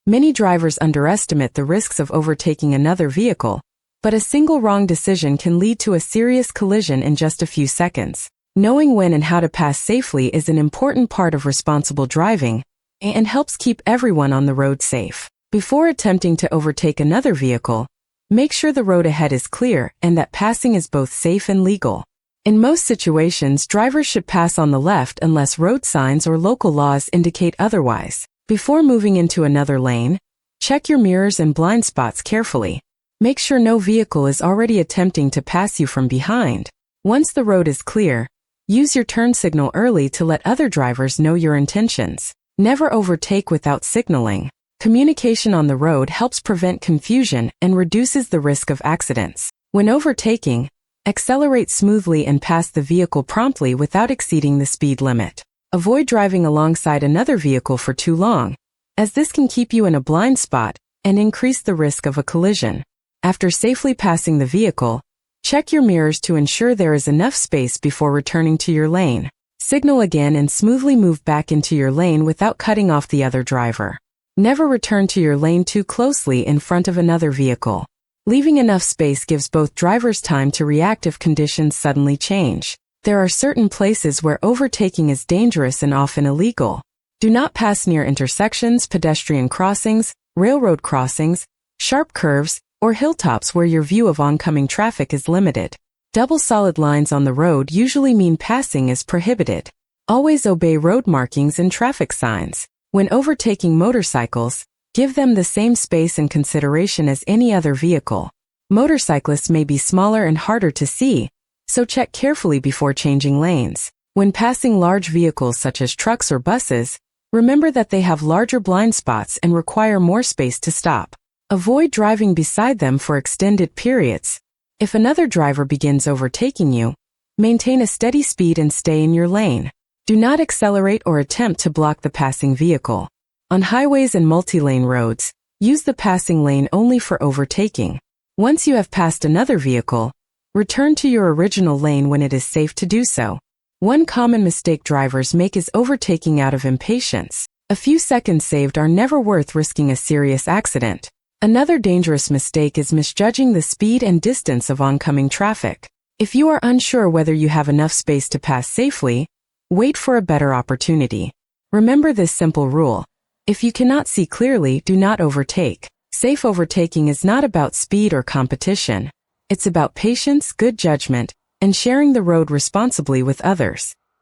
Many drivers underestimate the risks of overtaking another vehicle, but a single wrong decision can lead to a serious collision in just a few seconds. Knowing when and how to pass safely is an important part of responsible driving and helps keep everyone on the road safe. Before attempting to overtake another vehicle, make sure the road ahead is clear and that passing is both safe and legal. In most situations, drivers should pass on the left unless road signs or local laws indicate otherwise. Before moving into another lane, check your mirrors and blind spots carefully. Make sure no vehicle is already attempting to pass you from behind. Once the road is clear, use your turn signal early to let other drivers know your intentions. Never overtake without signaling. Communication on the road helps prevent confusion and reduces the risk of accidents. When overtaking, accelerate smoothly and pass the vehicle promptly without exceeding the speed limit. Avoid driving alongside another vehicle for too long, as this can keep you in a blind spot and increase the risk of a collision. After safely passing the vehicle, check your mirrors to ensure there is enough space before returning to your lane. Signal again and smoothly move back into your lane without cutting off the other driver. Never return to your lane too closely in front of another vehicle. Leaving enough space gives both drivers time to react if conditions suddenly change. There are certain places where overtaking is dangerous and often illegal. Do not pass near intersections, pedestrian crossings, railroad crossings, sharp curves, or hilltops where your view of oncoming traffic is limited. Double solid lines on the road usually mean passing is prohibited. Always obey road markings and traffic signs. When overtaking motorcycles, give them the same space and consideration as any other vehicle. Motorcyclists may be smaller and harder to see, so check carefully before changing lanes. When passing large vehicles such as trucks or buses, remember that they have larger blind spots and require more space to stop. Avoid driving beside them for extended periods. If another driver begins overtaking you, maintain a steady speed and stay in your lane. Do not accelerate or attempt to block the passing vehicle. On highways and multi-lane roads, use the passing lane only for overtaking. Once you have passed another vehicle, return to your original lane when it is safe to do so. One common mistake drivers make is overtaking out of impatience. A few seconds saved are never worth risking a serious accident. Another dangerous mistake is misjudging the speed and distance of oncoming traffic. If you are unsure whether you have enough space to pass safely, wait for a better opportunity. Remember this simple rule. If you cannot see clearly, do not overtake. Safe overtaking is not about speed or competition. It's about patience, good judgment, and sharing the road responsibly with others.